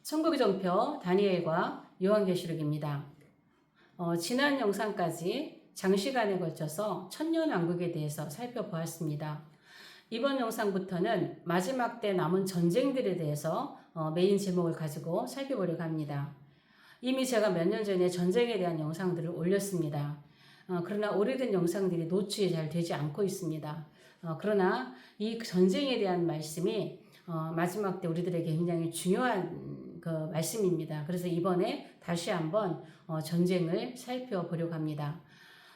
천국의 전표 다니엘과 요한계시록입니다. 지난 영상까지 장시간에 걸쳐서 천년왕국에 대해서 살펴보았습니다. 이번 영상부터는 마지막 때 남은 전쟁들에 대해서 메인 제목을 가지고 살펴보려고 합니다. 이미 제가 몇 년 전에 전쟁에 대한 영상들을 올렸습니다. 그러나 오래된 영상들이 노출이 잘 되지 않고 있습니다. 그러나 이 전쟁에 대한 말씀이 마지막 때 우리들에게 굉장히 중요한 그 말씀입니다. 그래서 이번에 다시 한번 전쟁을 살펴보려고 합니다.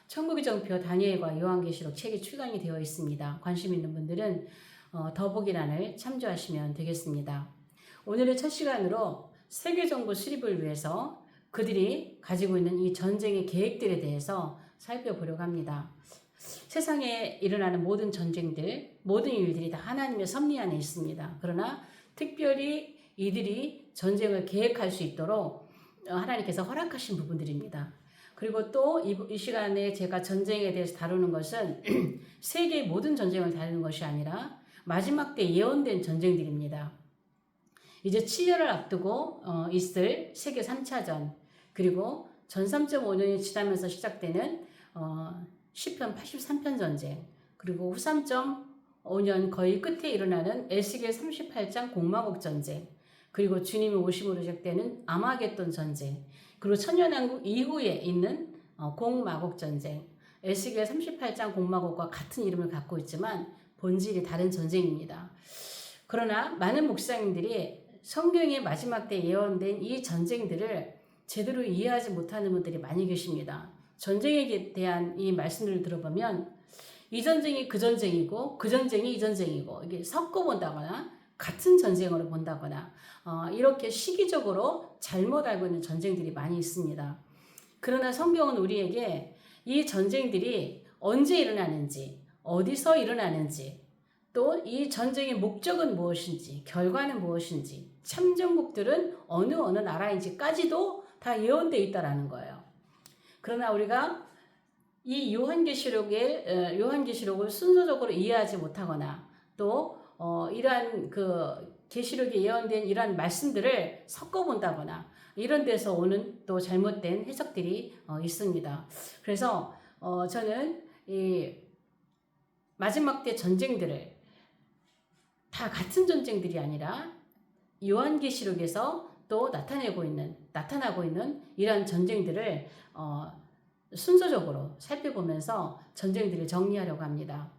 천국의 전표 다니엘과 요한계시록 책이 출간이 되어 있습니다. 관심 있는 분들은 더보기란을 참조하시면 되겠습니다. 오늘의 첫 시간으로 세계정부 수립을 위해서 그들이 가지고 있는 이 전쟁의 계획들에 대해서 살펴보려고 합니다. 세상에 일어나는 모든 전쟁들, 모든 일들이 다 하나님의 섭리 안에 있습니다. 그러나 특별히 이들이 전쟁을 계획할 수 있도록 하나님께서 허락하신 부분들입니다. 그리고 또 이 시간에 제가 전쟁에 대해서 다루는 것은 세계의 모든 전쟁을 다루는 것이 아니라 마지막 때 예언된 전쟁들입니다. 이제 7년을 앞두고 있을 세계 3차전, 그리고 전 3.5년이 지나면서 시작되는 시편 83편 전쟁, 그리고 후 3.5년 거의 끝에 일어나는 에스겔 38장 공마국 전쟁, 그리고 주님이 오심으로 시작되는 아마겟돈 전쟁, 그리고 천년왕국 이후에 있는 공마국 전쟁, 에스겔 38장 공마국과 같은 이름을 갖고 있지만 본질이 다른 전쟁입니다. 그러나 많은 목사님들이 성경의 마지막 때 예언된 이 전쟁들을 제대로 이해하지 못하는 분들이 많이 계십니다. 전쟁에 대한 이 말씀들을 들어보면 이 전쟁이 그 전쟁이고 그 전쟁이 이 전쟁이고 이게 섞어 본다거나 같은 전쟁으로 본다거나 이렇게 시기적으로 잘못 알고 있는 전쟁들이 많이 있습니다. 그러나 성경은 우리에게 이 전쟁들이 언제 일어나는지, 어디서 일어나는지, 또 이 전쟁의 목적은 무엇인지, 결과는 무엇인지, 참전국들은 어느 나라인지까지도 다 예언되어 있다는 거예요. 그러나 우리가 이 요한계시록을 순서적으로 이해하지 못하거나 또 이러한 그 계시록에 예언된 이러한 말씀들을 섞어 본다거나 이런 데서 오는 또 잘못된 해석들이 있습니다. 그래서 저는 이 마지막 때 전쟁들을 다 같은 전쟁들이 아니라 요한계시록에서 또 나타나고 있는 이러한 전쟁들을 순서적으로 살펴보면서 전쟁들을 정리하려고 합니다.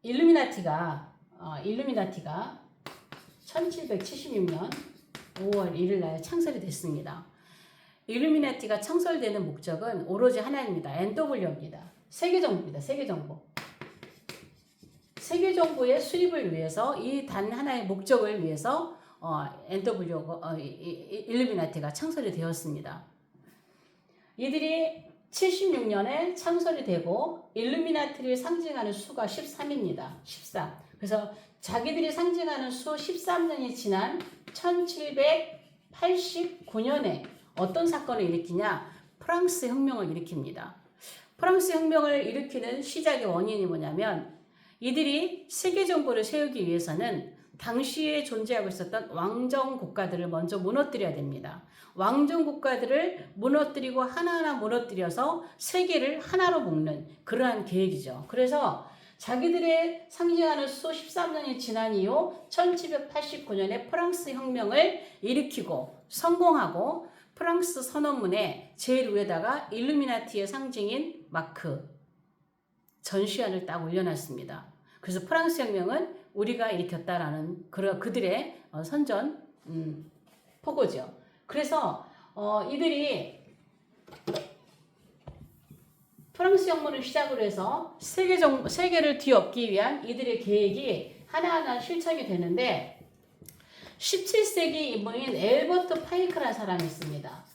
일루미나티가 1776년 5월 1일 날 창설이 됐습니다. 일루미나티가 창설되는 목적은 오로지 하나입니다. NW입니다. 세계정부입니다. 세계정부의 수립을 위해서 이 단 하나의 목적을 위해서 일루미나티가 창설이 되었습니다. 이들이 76년에 창설이 되고 일루미나티를 상징하는 수가 13입니다. 13. 그래서 자기들이 상징하는 수 13년이 지난 1789년에 어떤 사건을 일으키냐? 프랑스 혁명을 일으킵니다. 프랑스 혁명을 일으키는 시작의 원인이 뭐냐면 이들이 세계정부를 세우기 위해서는 당시에 존재하고 있었던 왕정 국가들을 먼저 무너뜨려야 됩니다. 왕정 국가들을 무너뜨리고 하나하나 무너뜨려서 세계를 하나로 묶는 그러한 계획이죠. 그래서 자기들의 상징하는 수 13년이 지난 이후 1789년에 프랑스 혁명을 일으키고 성공하고 프랑스 선언문에 제일 위에다가 일루미나티의 상징인 마크 전시안을 딱 올려놨습니다. 그래서 프랑스 혁명은 우리가 일으켰다라는 그들의 선전 포고죠. 그래서 이들이 프랑스 혁명을 시작으로 해서 세계를 뒤엎기 위한 이들의 계획이 하나하나 실천이 되는데 17세기 인물인 엘버트 파이크라는 사람이 있습니다.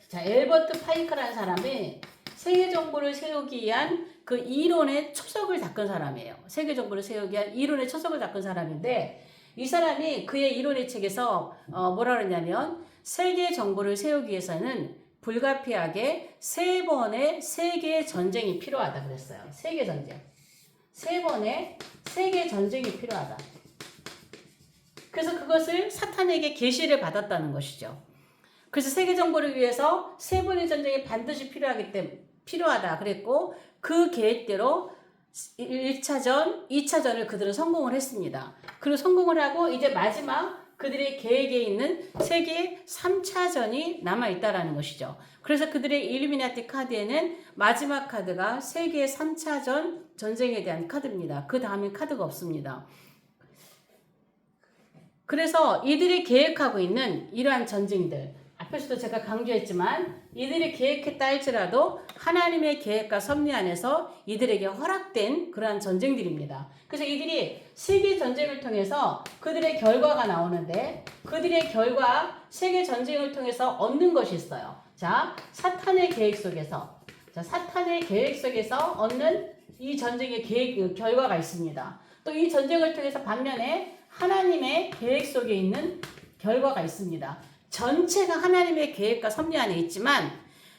자, 엘버트 파이크라는 사람이 세계정부를 세우기 위한 그 이론의 초석을 닦은 사람이에요. 세계정부를 세우기 위한 이론의 초석을 닦은 사람인데 이 사람이 그의 이론의 책에서 뭐라 그러냐면 세계정부를 세우기 위해서는 불가피하게 3번의 세계 전쟁이 필요하다 그랬어요. 세계 전쟁. 3번의 세계 전쟁이 필요하다. 그래서 그것을 사탄에게 계시를 받았다는 것이죠. 그래서 세계 정복을 위해서 3번의 전쟁이 반드시 필요하다 그랬고 그 계획대로 1차전, 2차전을 그들은 성공을 했습니다. 그리고 성공을 하고 이제 마지막 그들의 계획에 있는 세계 3차전이 남아있다라는 것이죠. 그래서 그들의 일루미나티 카드에는 마지막 카드가 세계 3차전 전쟁에 대한 카드입니다. 그 다음에 카드가 없습니다. 그래서 이들이 계획하고 있는 이러한 전쟁들, 앞에서도 제가 강조했지만 이들이 계획했다 할지라도 하나님의 계획과 섭리 안에서 이들에게 허락된 그러한 전쟁들입니다. 그래서 이들이 세계 전쟁을 통해서 그들의 결과가 나오는데 그들의 결과 세계 전쟁을 통해서 얻는 것이 있어요. 자, 사탄의 계획 속에서 얻는 이 전쟁의 결과가 있습니다. 또 이 전쟁을 통해서 반면에 하나님의 계획 속에 있는 결과가 있습니다. 전체가 하나님의 계획과 섭리 안에 있지만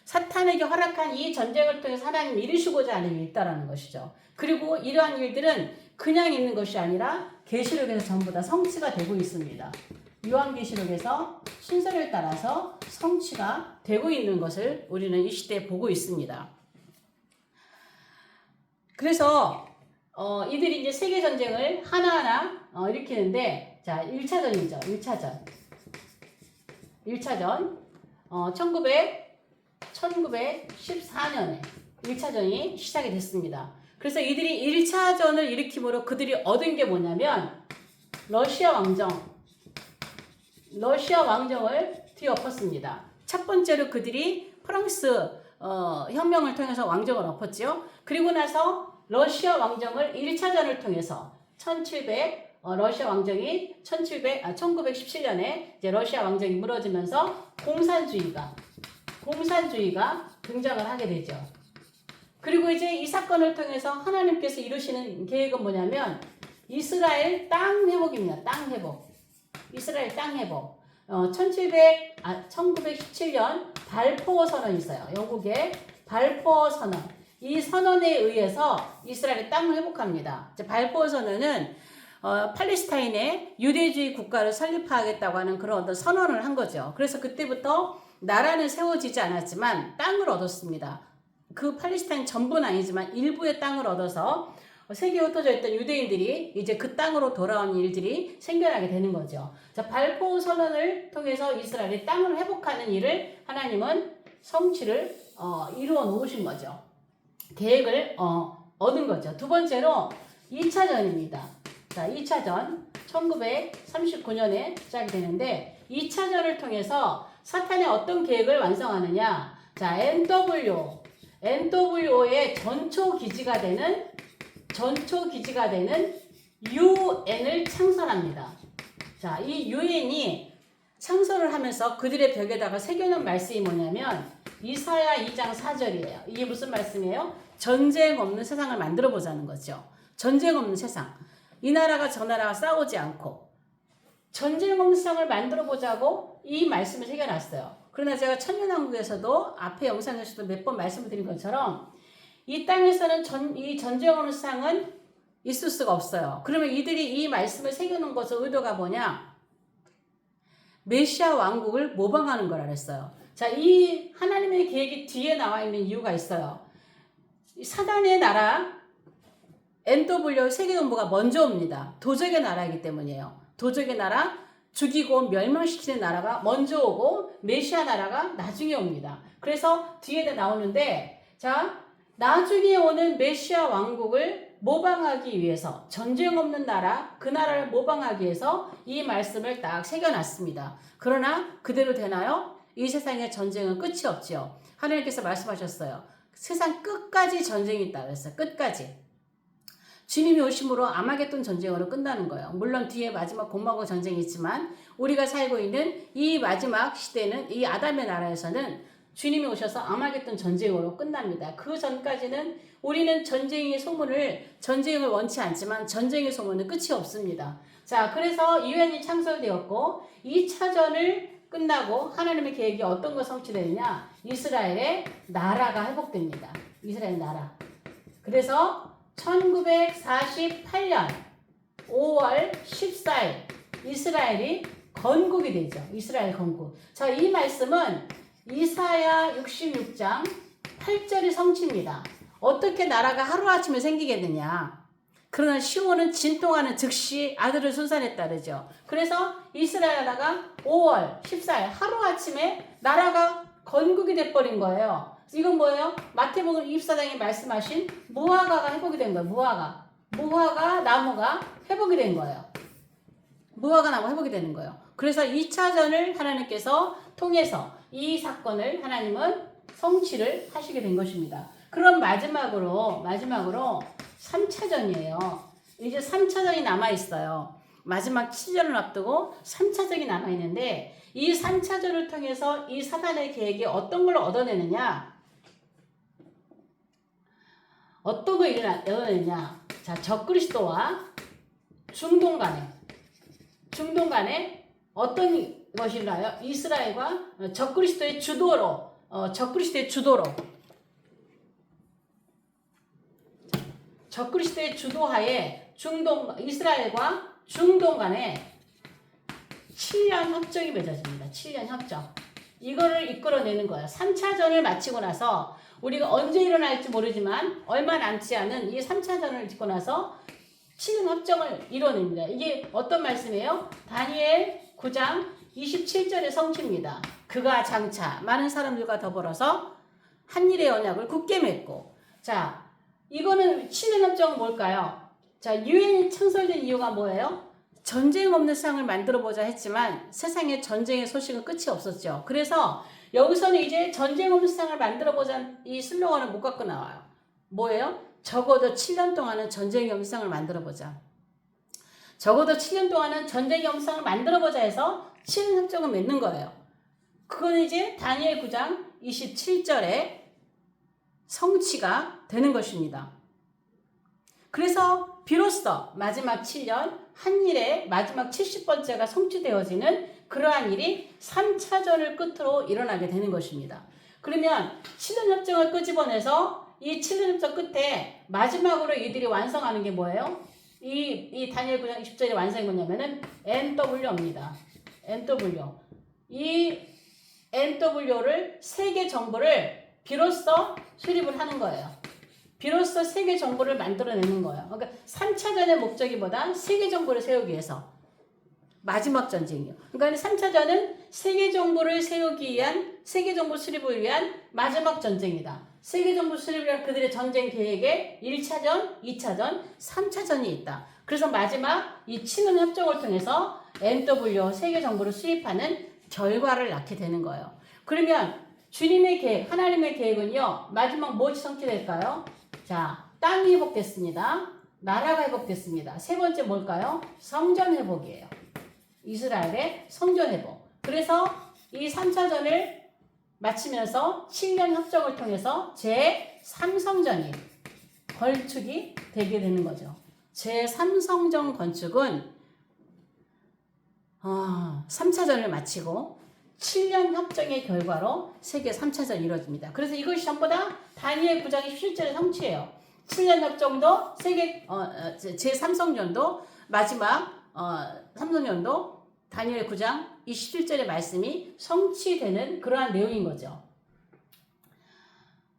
사탄에게 허락한 이 전쟁을 통해서 하나님이 이루시고자 하는 일이 있다는 것이죠. 그리고 이러한 일들은 그냥 있는 것이 아니라 계시록에서 전부 다 성취가 되고 있습니다. 요한계시록에서 순서를 따라서 성취가 되고 있는 것을 우리는 이 시대에 보고 있습니다. 그래서 이들이 이제 세계 전쟁을 하나하나 일으키는데, 자, 1차전이죠. 1차전. 1914년에 1차전이 시작이 됐습니다. 그래서 이들이 1차전을 일으킴으로 그들이 얻은 게 뭐냐면 러시아 왕정을 뒤엎었습니다. 첫 번째로 그들이 프랑스 혁명을 통해서 왕정을 엎었죠. 그리고 나서 러시아 왕정을 1차전을 통해서 러시아 왕정이 1917년에 이제 러시아 왕정이 무너지면서 공산주의가 등장을 하게 되죠. 그리고 이제 이 사건을 통해서 하나님께서 이루시는 계획은 뭐냐면 이스라엘 땅 회복입니다. 이스라엘 땅 회복. 1917년 발포 선언이 있어요. 영국의 발포 선언. 이 선언에 의해서 이스라엘의 땅을 회복합니다. 발포 선언은 팔레스타인의 유대주의 국가를 설립하겠다고 하는 그런 어떤 선언을 한 거죠. 그래서 그때부터 나라는 세워지지 않았지만 땅을 얻었습니다. 그 팔레스타인 전부는 아니지만 일부의 땅을 얻어서 세계에 흩어져 있던 유대인들이 이제 그 땅으로 돌아온 일들이 생겨나게 되는 거죠. 자, 발포 선언을 통해서 이스라엘의 땅을 회복하는 일을 하나님은 성취를 이루어 놓으신 거죠. 계획을 얻은 거죠. 두 번째로 2차전입니다. 자, 2차전 1939년에 시작이 되는데 2차전을 통해서 사탄의 어떤 계획을 완성하느냐. 자, NWO의 전초 기지가 되는 UN을 창설합니다. 자, 이 UN이 창설을 하면서 그들의 벽에다가 새겨놓은 말씀이 뭐냐면 이사야 2장 4절이에요. 이게 무슨 말씀이에요? 전쟁 없는 세상을 만들어 보자는 거죠. 전쟁 없는 세상. 이 나라가 저 나라가 싸우지 않고 전쟁 없는 세상을 만들어 보자고 이 말씀을 새겨놨어요. 그러나 제가 천년왕국에서도 앞에 영상에서도 몇 번 말씀드린 것처럼 이 땅에서는 이 전쟁 없는 세상은 있을 수가 없어요. 그러면 이들이 이 말씀을 새겨놓은 것의 의도가 뭐냐? 메시아 왕국을 모방하는 거라 그랬어요. 자, 이 하나님의 계획이 뒤에 나와 있는 이유가 있어요. 사단의 나라 NW 세계정부가 먼저 옵니다. 도적의 나라이기 때문이에요. 도적의 나라, 죽이고 멸망시키는 나라가 먼저 오고 메시아 나라가 나중에 옵니다. 그래서 뒤에 나오는데, 자, 나중에 오는 메시아 왕국을 모방하기 위해서, 전쟁 없는 나라, 그 나라를 모방하기 위해서 이 말씀을 딱 새겨놨습니다. 그러나 그대로 되나요? 이 세상의 전쟁은 끝이 없죠. 하나님께서 말씀하셨어요. 세상 끝까지 전쟁이 있다 그랬어요. 끝까지. 주님이 오심으로 아마겟돈 전쟁으로 끝나는 거예요. 물론 뒤에 마지막 공마고 전쟁이 있지만 우리가 살고 있는 이 마지막 시대는, 이 아담의 나라에서는 주님이 오셔서 아마겟돈 전쟁으로 끝납니다. 그 전까지는 우리는 전쟁을 원치 않지만 전쟁의 소문은 끝이 없습니다. 자, 그래서 유엔이 창설되었고 2차전을 끝나고 하나님의 계획이 어떤 거 성취되느냐? 이스라엘의 나라가 회복됩니다. 이스라엘 나라. 그래서 1948년 5월 14일 이스라엘이 건국이 되죠. 이스라엘 건국. 자, 이 말씀은 이사야 66장 8절이 성취입니다. 어떻게 나라가 하루아침에 생기겠느냐. 그러나 시온은 진동하는 즉시 아들을 순산했다 그러죠. 그래서 이스라엘 나라가 5월 14일 하루아침에 나라가 건국이 돼버린 거예요. 이건 뭐예요? 마태복음 24장에 말씀하신 무화과가 회복이 된 거예요. 무화과 나무가 회복이 된 거예요. 무화과 나무 회복이 되는 거예요. 그래서 2차전을 하나님께서 통해서 이 사건을 하나님은 성취를 하시게 된 것입니다. 그럼 마지막으로 3차전이에요. 이제 3차전이 남아있어요. 마지막 7년을 앞두고 3차전이 남아있는데 이 3차전을 통해서 이 사단의 계획이 어떤 걸 얻어내느냐? 어떤 걸 얻어내느냐? 자, 적그리스도와 중동 간에 어떤 것인가요? 이스라엘과 적그리스도의 주도로 적그리스도의 주도하에 이스라엘과 중동 간에 7년 협정이 맺어집니다. 7년 협정. 이거를 이끌어내는 거예요. 3차전을 마치고 나서 우리가 언제 일어날지 모르지만 얼마 남지 않은 이 3차전을 짓고 나서 7년 협정을 이뤄냅니다. 이게 어떤 말씀이에요? 다니엘 9장 27절의 성취입니다. 그가 장차 많은 사람들과 더불어서 한일의 언약을 굳게 맺고. 자, 이거는 7년 협정은 뭘까요? 자, 유엔이 창설된 이유가 뭐예요? 전쟁 없는 세상을 만들어보자 했지만 세상에 전쟁의 소식은 끝이 없었죠. 그래서 여기서는 이제 전쟁 없는 세상을 만들어보자 이 슬로건을 못 갖고 나와요. 뭐예요? 적어도 7년 동안은 전쟁이 없는 세상을 만들어보자. 적어도 7년 동안은 전쟁이 없는 세상을 만들어보자 해서 7년 협정을 맺는 거예요. 그건 이제 다니엘 9장 27절에 성취가 되는 것입니다. 그래서 비로소 마지막 7년 한일의 마지막 70번째가 성취되어지는 그러한 일이 3차전을 끝으로 일어나게 되는 것입니다. 그러면 7년 협정을 끄집어내서 이 7년 협정 끝에 마지막으로 이들이 완성하는 게 뭐예요? 이 다니엘 9장 20절의 완성이 뭐냐면은 NW입니다. NW. 이 NW를 세계 정부를 비로소 수립을 하는 거예요. 비로소 세계 정부를 만들어내는 거예요. 그러니까 3차전의 목적이 뭐다? 세계 정부를 세우기 위해서. 마지막 전쟁이요. 그러니까 3차전은 세계 정부를 세우기 위한, 세계 정부 수립을 위한 마지막 전쟁이다. 세계 정부 수립을 위한 그들의 전쟁 계획에 1차전, 2차전, 3차전이 있다. 그래서 마지막 이 7년 협정을 통해서 NW 세계 정부를 수립하는 결과를 낳게 되는 거예요. 그러면 주님의 계획, 하나님의 계획은요, 마지막 무엇이 성취될까요? 자, 땅이 회복됐습니다. 나라가 회복됐습니다. 세 번째 뭘까요? 성전 회복이에요. 이스라엘의 성전 회복. 그래서 이 3차전을 마치면서 7년 협정을 통해서 제3성전이 건축이 되게 되는 거죠. 제3성전 건축은 3차전을 마치고 7년 협정의 결과로 세계 3차전이 이루어집니다. 그래서 이것이 전부 다 다니엘 9장의 실제의 성취예요. 7년 협정도 제3성전도 마지막 3성전도 다니엘 9장 27절의 말씀이 성취되는 그러한 내용인 거죠.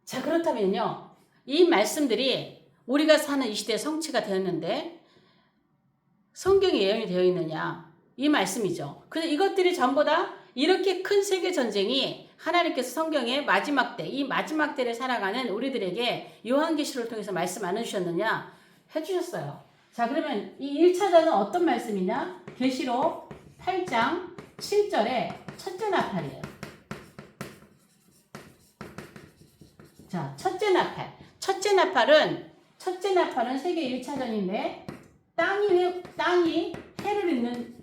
자, 그렇다면요. 이 말씀들이 우리가 사는 이 시대에 성취가 되었는데 성경에 예언이 되어 있느냐? 이 말씀이죠. 그래서 이것들이 전부 다 이렇게 큰 세계 전쟁이 하나님께서 성경의 마지막 때, 이 마지막 때를 살아가는 우리들에게 요한계시록을 통해서 말씀 안 해주셨느냐? 해주셨어요. 자, 그러면 이 1차전은 어떤 말씀이냐? 계시록 8장 7절에 첫째 나팔이에요. 자, 첫째 나팔은 세계 1차전인데 땅이 해를 입는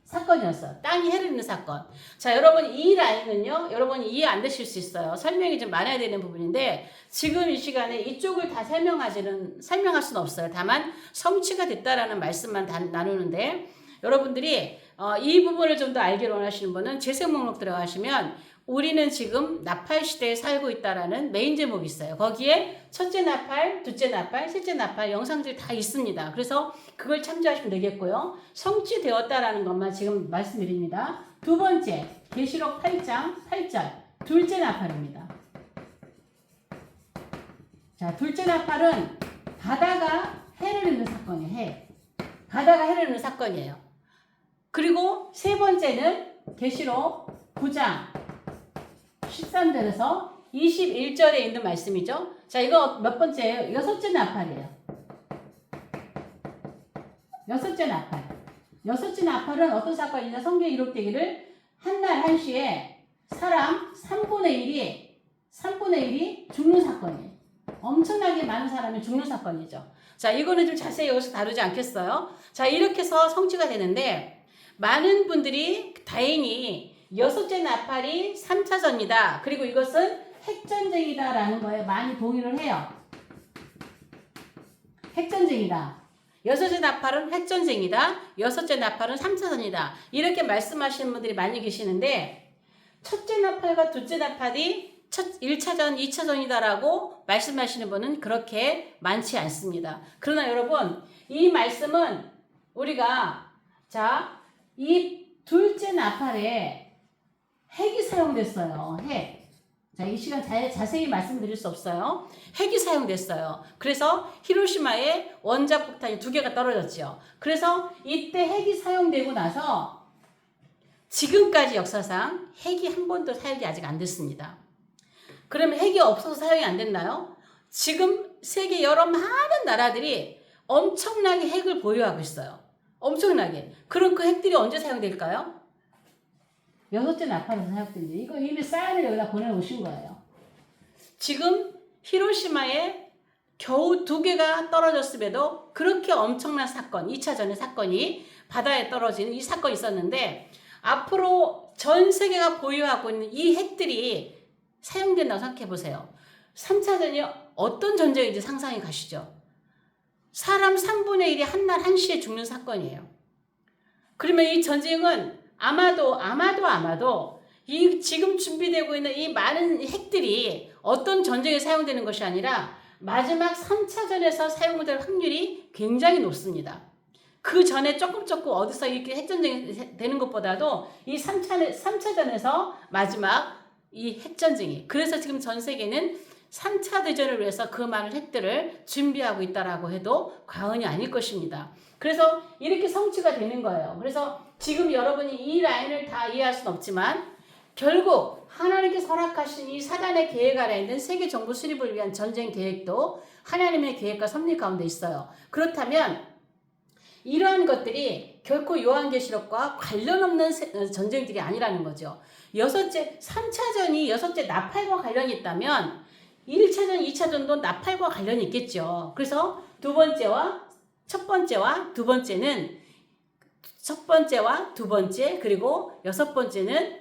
사건이었어요. 땅이 해를 입는 사건. 자, 여러분 이 라인은요, 여러분이 이해 안 되실 수 있어요. 설명이 좀 많아야 되는 부분인데 지금 이 시간에 이쪽을 다 설명할 수는 없어요. 다만 성취가 됐다라는 말씀만 나누는데 여러분들이 이 부분을 좀 더 알기를 원하시는 분은 재생 목록 들어가시면 우리는 지금 나팔 시대에 살고 있다라는 메인 제목이 있어요. 거기에 첫째 나팔, 둘째 나팔, 셋째 나팔 영상들이 다 있습니다. 그래서 그걸 참조하시면 되겠고요. 성취되었다라는 것만 지금 말씀드립니다. 두 번째, 계시록 8장 8절, 둘째 나팔입니다. 자, 둘째 나팔은 바다가 해를 입는 사건이에요. 해. 바다가 해를 입는 사건이에요. 그리고 세 번째는 계시록 9장 13절에서 21절에 있는 말씀이죠. 자, 이거 몇 번째예요? 여섯째 나팔이에요. 여섯째 나팔. 여섯째 나팔은 어떤 사건이냐? 성경에 기록되기를 한날 한시에 사람 3분의 1이 죽는 사건이에요. 엄청나게 많은 사람이 죽는 사건이죠. 자, 이거는 좀 자세히 여기서 다루지 않겠어요. 자, 이렇게 해서 성취가 되는데 많은 분들이 다행히 여섯째 나팔이 3차전이다. 그리고 이것은 핵전쟁이다라는 거에 많이 동의를 해요. 핵전쟁이다. 여섯째 나팔은 핵전쟁이다. 여섯째 나팔은 3차전이다. 이렇게 말씀하시는 분들이 많이 계시는데 첫째 나팔과 둘째 나팔이 1차전, 2차전이다라고 말씀하시는 분은 그렇게 많지 않습니다. 그러나 여러분, 이 말씀은 우리가 이 둘째 나팔에 핵이 사용됐어요. 핵. 자, 이 시간 자세히 말씀드릴 수 없어요. 핵이 사용됐어요. 그래서 히로시마에 원자폭탄이 2개가 떨어졌죠. 그래서 이때 핵이 사용되고 나서 지금까지 역사상 핵이 한 번도 사용이 아직 안 됐습니다. 그러면 핵이 없어서 사용이 안 됐나요? 지금 세계 여러 많은 나라들이 엄청나게 핵을 보유하고 있어요. 엄청나게. 그럼 그 핵들이 언제 사용될까요? 여섯째 나팔에서 사용된대. 이거 이미 사인을 여기다 보내오신 거예요. 지금 히로시마에 겨우 2개가 떨어졌음에도 그렇게 엄청난 사건, 2차전의 사건이 바다에 떨어지는 이 사건이 있었는데 앞으로 전 세계가 보유하고 있는 이 핵들이 사용된다고 생각해 보세요. 3차전이 어떤 전쟁인지 상상이 가시죠? 사람 3분의 1이 한날 한시에 죽는 사건이에요. 그러면 이 전쟁은 아마도 이 지금 준비되고 있는 이 많은 핵들이 어떤 전쟁에 사용되는 것이 아니라 마지막 3차전에서 사용될 확률이 굉장히 높습니다. 그 전에 조금 어디서 이렇게 핵전쟁이 되는 것보다도 이 3차전에서 마지막 이 핵전쟁이. 그래서 지금 전 세계는 3차 대전을 위해서 그 많은 핵들을 준비하고 있다라고 해도 과언이 아닐 것입니다. 그래서 이렇게 성취가 되는 거예요. 그래서 지금 여러분이 이 라인을 다 이해할 수는 없지만 결국 하나님께서 허락하신 이 사단의 계획 아래 있는 세계 정부 수립을 위한 전쟁 계획도 하나님의 계획과 섭리 가운데 있어요. 그렇다면 이러한 것들이 결코 요한계시록과 관련 없는 전쟁들이 아니라는 거죠. 3차전이 여섯째 나팔과 관련이 있다면 1차전, 2차전도 나팔과 관련이 있겠죠. 그래서 첫 번째와 두 번째, 그리고 6번째는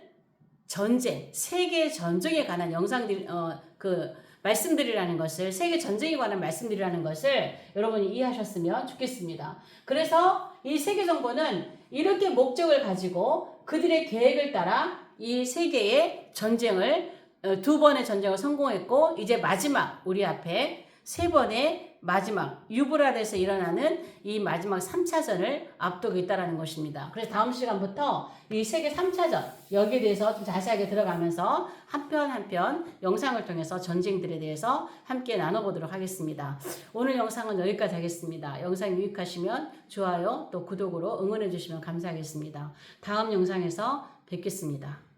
전쟁, 세계 전쟁에 관한 영상들, 말씀드리라는 것을, 세계 전쟁에 관한 말씀드리라는 것을 여러분이 이해하셨으면 좋겠습니다. 그래서 이 세계 정보는 이렇게 목적을 가지고 그들의 계획을 따라 이 세계의 전쟁을 2번의 전쟁을 성공했고 이제 마지막 우리 앞에 3번의 마지막 유브라데스에서 일어나는 이 마지막 3차전을 앞두고 있다는 것입니다. 그래서 다음 시간부터 이 세계 3차전 여기에 대해서 좀 자세하게 들어가면서 한 편 영상을 통해서 전쟁들에 대해서 함께 나눠보도록 하겠습니다. 오늘 영상은 여기까지 하겠습니다. 영상이 유익하시면 좋아요 또 구독으로 응원해 주시면 감사하겠습니다. 다음 영상에서 뵙겠습니다.